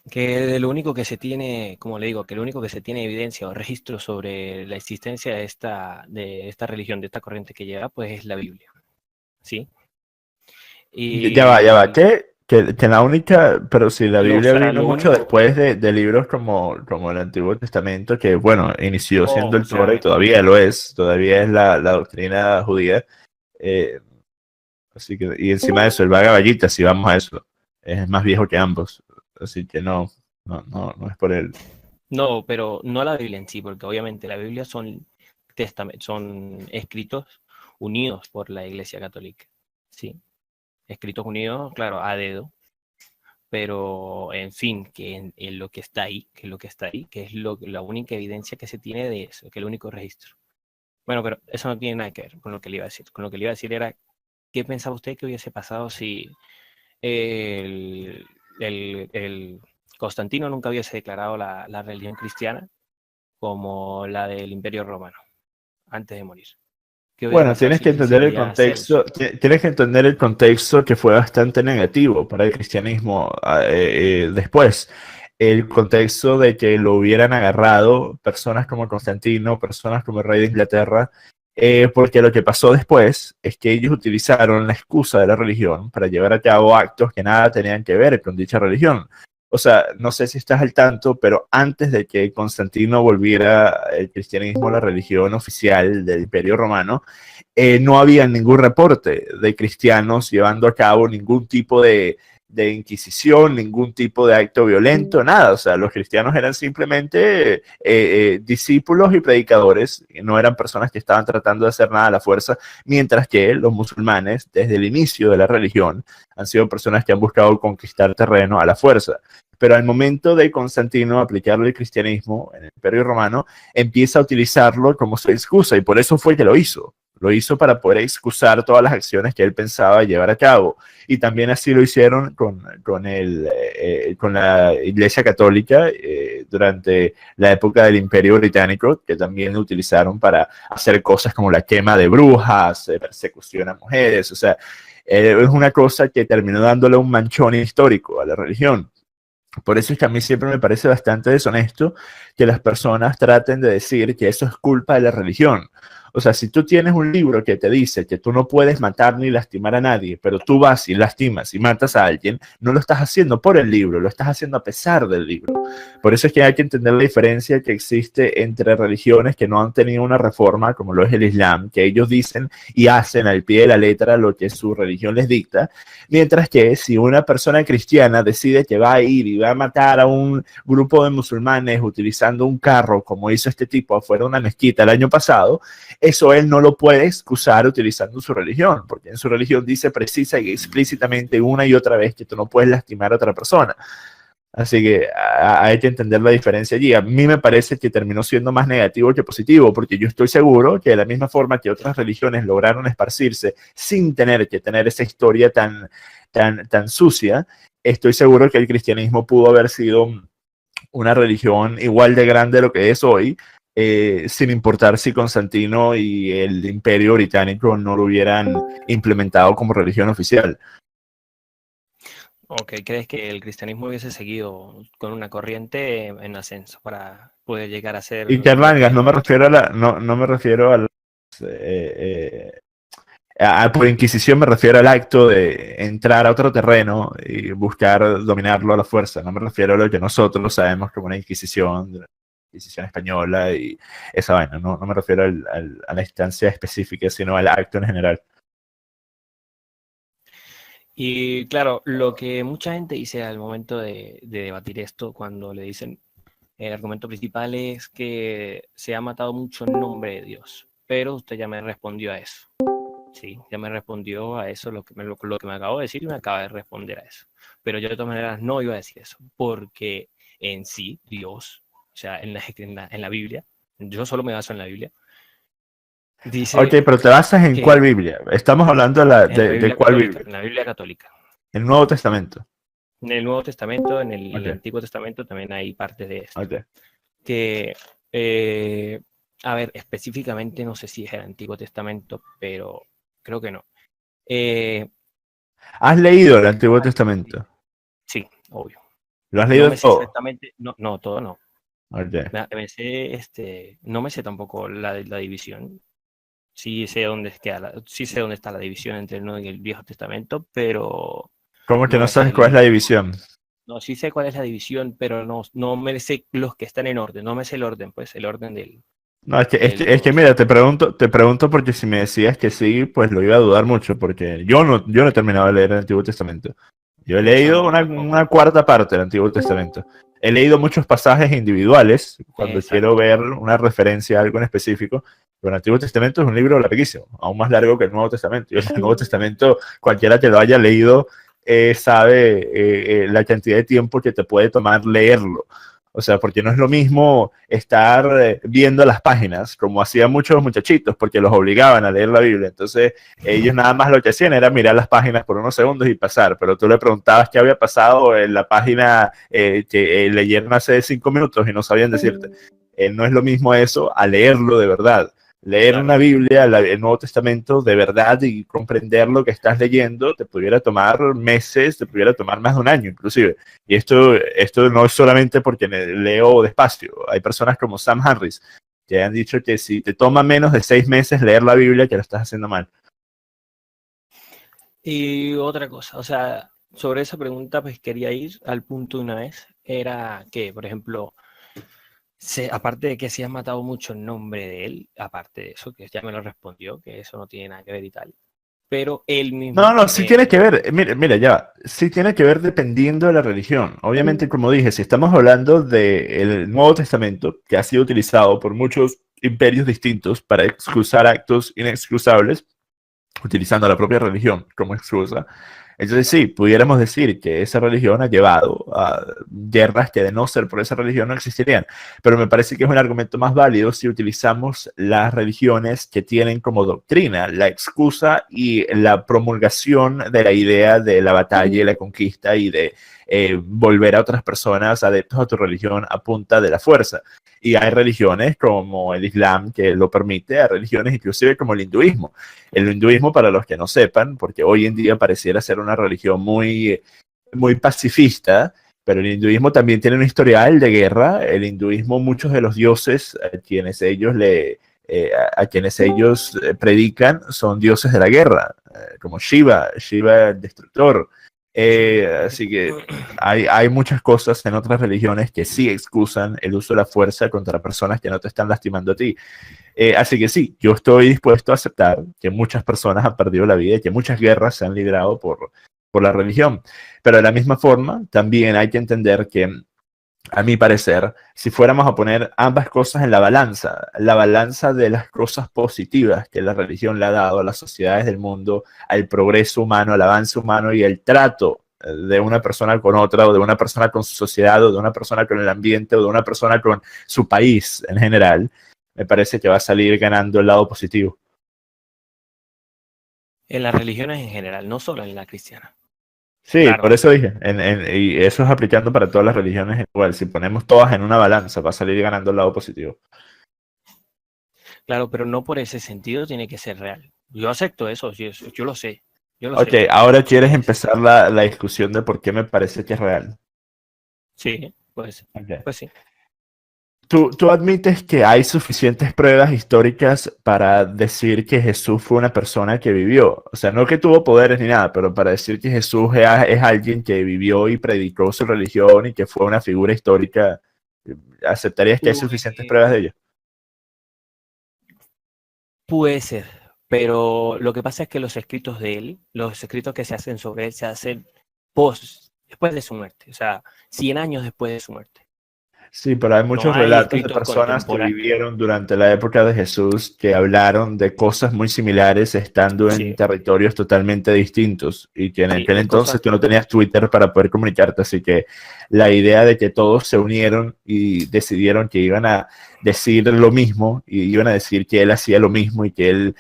Que de lo único que se tiene, como le digo, que lo único que se tiene evidencia o registro sobre la existencia de esta religión, de esta corriente que lleva, pues es la Biblia, ¿sí? Ya va, Y que la única, pero si la o Biblia sea, vino lo mucho único, después de libros como el Antiguo Testamento, que bueno, inició siendo o el Torah y sea, todavía es la doctrina judía. eh, Así que, y encima de eso, el Bhagavad Gita, si vamos a eso, es más viejo que ambos. Así que no es por él. no, pero no la Biblia en sí, porque obviamente la Biblia son escritos unidos por la Iglesia Católica, ¿sí? Escritos unidos, claro, a dedo, pero en fin, que en lo que está ahí, que es lo que está ahí, que es la única evidencia que se tiene de eso, que es el único registro. Bueno, pero eso no tiene nada que ver con lo que le iba a decir. Con lo que le iba a decir era, ¿qué pensaba usted que hubiese pasado si el, el Constantino nunca hubiese declarado la religión cristiana como la del Imperio Romano antes de morir? ¿Qué hubiese Bueno, pasado tienes si que él entender el decidía hacer eso? contexto, tienes que entender el contexto que fue bastante negativo para el cristianismo después. El contexto de que lo hubieran agarrado personas como Constantino, personas como el rey de Inglaterra, porque lo que pasó después es que ellos utilizaron la excusa de la religión para llevar a cabo actos que nada tenían que ver con dicha religión. O sea, no sé si estás al tanto, pero antes de que Constantino volviera el cristianismo la religión oficial del Imperio Romano, no había ningún reporte de cristianos llevando a cabo ningún tipo de inquisición, ningún tipo de acto violento, nada. O sea, los cristianos eran simplemente discípulos y predicadores, no eran personas que estaban tratando de hacer nada a la fuerza, mientras que los musulmanes, desde el inicio de la religión, han sido personas que han buscado conquistar terreno a la fuerza. Pero al momento de Constantino aplicarle el cristianismo en el Imperio Romano, empieza a utilizarlo como su excusa y por eso fue que lo hizo. Lo hizo para poder excusar todas las acciones que él pensaba llevar a cabo. Y también así lo hicieron con la Iglesia Católica durante la época del Imperio Británico, que también lo utilizaron para hacer cosas como la quema de brujas, persecución a mujeres. O sea, es una cosa que terminó dándole un manchón histórico a la religión. Por eso es que a mí siempre me parece bastante deshonesto que las personas traten de decir que eso es culpa de la religión. O sea, si tú tienes un libro que te dice que tú no puedes matar ni lastimar a nadie, pero tú vas y lastimas y matas a alguien, no lo estás haciendo por el libro, lo estás haciendo a pesar del libro. Por eso es que hay que entender la diferencia que existe entre religiones que no han tenido una reforma, como lo es el Islam, que ellos dicen y hacen al pie de la letra lo que su religión les dicta, mientras que si una persona cristiana decide que va a ir y va a matar a un grupo de musulmanes utilizando un carro, como hizo este tipo afuera de una mezquita el año pasado, eso él no lo puede excusar utilizando su religión, porque en su religión dice precisa y explícitamente una y otra vez que tú no puedes lastimar a otra persona. Así que hay que entender la diferencia allí. A mí me parece que terminó siendo más negativo que positivo, porque yo estoy seguro que de la misma forma que otras religiones lograron esparcirse sin tener que tener esa historia tan sucia, estoy seguro que el cristianismo pudo haber sido una religión igual de grande de lo que es hoy, sin importar si Constantino y el Imperio Británico no lo hubieran implementado como religión oficial. ¿O que crees que el cristianismo hubiese seguido con una corriente en ascenso para poder llegar a ser Y que lo que Arlangas, es no me hoy? refiero a no me refiero a eh, por Inquisición me refiero al acto de entrar a otro terreno y buscar dominarlo a la fuerza. No me refiero a lo que nosotros sabemos como una Inquisición, la Inquisición española y esa vaina. No me refiero a la instancia específica, sino al acto en general. Y claro, lo que mucha gente dice al momento de debatir esto, cuando le dicen el argumento principal es que se ha matado mucho en nombre de Dios, pero usted ya me respondió a eso. Sí, ya me respondió a eso lo que me acabo de decir y me acaba de responder a eso. Pero yo de todas maneras no iba a decir eso, porque en sí, Dios, o sea, en la Biblia, yo solo me baso en la Biblia, Ok, dice pero ¿te basas en cuál que Biblia? Estamos hablando en la de Biblia cuál católica, Biblia. en la Biblia católica, El Nuevo Testamento. en el Nuevo Testamento, en el Ok, Antiguo Testamento también hay parte de esto. ok. Que, eh, a ver, específicamente no sé si es el Antiguo Testamento, pero creo que no. Eh, ¿Has leído el Antiguo Testamento? sí, obvio. ¿Lo has No leído me sé todo? exactamente, no, no, todo no. Ok. No me sé tampoco la división. Sí sé sí sé dónde está la división entre el Nuevo y el Viejo Testamento, pero ¿Cómo que no no me sé sabes cuál es la el. división? No, sí sé cuál es la división, pero no me sé los que están en orden. No me sé el orden, pues, el orden No, de es que los mira, libros. te pregunto porque si me decías que sí, pues lo iba a dudar mucho, porque yo no he terminado de leer el Antiguo Testamento. Yo he Mucho leído no, yo tampoco. una cuarta parte del Antiguo Testamento. He leído muchos pasajes individuales cuando quiero Exacto. ver una referencia a algo en específico, pero el Antiguo Testamento es un libro larguísimo, aún más largo que el Nuevo Testamento. Y el Nuevo Testamento, cualquiera que lo haya leído, sabe la cantidad de tiempo que te puede tomar leerlo. O sea, porque no es lo mismo estar viendo las páginas, como hacían muchos muchachitos, porque los obligaban a leer la Biblia. Entonces, ellos nada más lo que hacían era mirar las páginas por unos segundos y pasar, pero tú le preguntabas qué había pasado en la página que leyeron hace 5 minutos y no sabían decirte. No es lo mismo eso a leerlo de verdad. Leer una Claro. Biblia, el Nuevo Testamento, de verdad y comprender lo que estás leyendo, te pudiera tomar meses, te pudiera tomar más de un año inclusive. Y esto no es solamente porque leo despacio. Hay personas como Sam Harris que han dicho que si te toma menos de 6 meses leer la Biblia, que lo estás haciendo mal. Y otra cosa, o sea, sobre esa pregunta, pues quería ir al punto de una vez. Era que, por ejemplo, aparte de que se ha matado mucho en nombre de él, aparte de eso, que ya me lo respondió, que eso no tiene nada que ver y tal, pero él No, mismo, no, sí tiene que ver. Mira, mira, ya, sí tiene que ver dependiendo de la religión. Obviamente, como dije, si estamos hablando del Nuevo Testamento, que ha sido utilizado por muchos imperios distintos para excusar actos inexcusables, utilizando la propia religión como excusa. Entonces sí, pudiéramos decir que esa religión ha llevado a guerras que de no ser por esa religión no existirían. Pero me parece que es un argumento más válido si utilizamos las religiones que tienen como doctrina la excusa y la promulgación de la idea de la batalla y la conquista y de volver a otras personas adeptos a tu religión a punta de la fuerza. Y hay religiones como el Islam que lo permite, hay religiones inclusive como el hinduismo. El hinduismo, para los que no sepan, porque hoy en día pareciera ser una religión muy pacifista, pero el hinduismo también tiene un historial de guerra. El hinduismo, muchos de los dioses a quienes ellos predican son dioses de la guerra, como Shiva el destructor. sí. Así que hay muchas cosas en otras religiones que sí excusan el uso de la fuerza contra personas que no te están lastimando a ti. Así que sí, yo estoy dispuesto a aceptar que muchas personas han perdido la vida y que muchas guerras se han librado por la religión. Pero de la misma forma, también hay que entender que, a mi parecer, si fuéramos a poner ambas cosas en la balanza de las cosas positivas que la religión le ha dado a las sociedades del mundo, al progreso humano, al avance humano y el trato de una persona con otra, o de una persona con su sociedad, o de una persona con el ambiente, o de una persona con su país en general, me parece que va a salir ganando el lado positivo. En las religiones en general, no solo en la cristiana. Sí, por Claro, eso dije, y eso es aplicando para todas las religiones igual. Si ponemos todas en una balanza, va a salir ganando el lado positivo. claro, pero no por ese sentido tiene que ser real. Yo acepto eso, yo lo sé, yo lo Ok, sé. ahora quieres Es, empezar la discusión de por qué me parece que es real. sí, pues, Okay. pues sí. ¿Tú admites que hay suficientes pruebas históricas para decir que Jesús fue una persona que vivió? O sea, no que tuvo poderes ni nada, pero para decir que Jesús es alguien que vivió y predicó su religión y que fue una figura histórica. ¿Aceptarías que hay Pues, suficientes pruebas de ello? puede ser, pero lo que pasa es que los escritos de él, los escritos que se hacen sobre él, se hacen después de su muerte, o sea, 100 años después de su muerte. Sí, pero hay No muchos hay relatos de escritos personas que contemporáneos. vivieron durante la época de Jesús que hablaron de cosas muy similares estando en Sí, territorios totalmente distintos y que en sí, aquel de entonces cosas. tú no tenías Twitter para poder comunicarte, así que la idea de que todos se unieron y decidieron que iban a decir lo mismo y iban a decir que él hacía lo mismo y que él,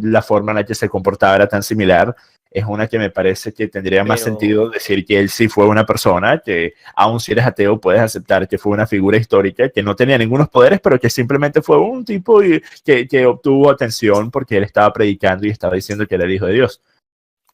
la forma en la que se comportaba era tan similar, es una que me parece que tendría más Pero, sentido decir que él sí fue una persona, que aun si eres ateo puedes aceptar que fue una figura histórica, que no tenía ningunos poderes, pero que simplemente fue un tipo que obtuvo atención porque él estaba predicando y estaba diciendo que era el Hijo de Dios.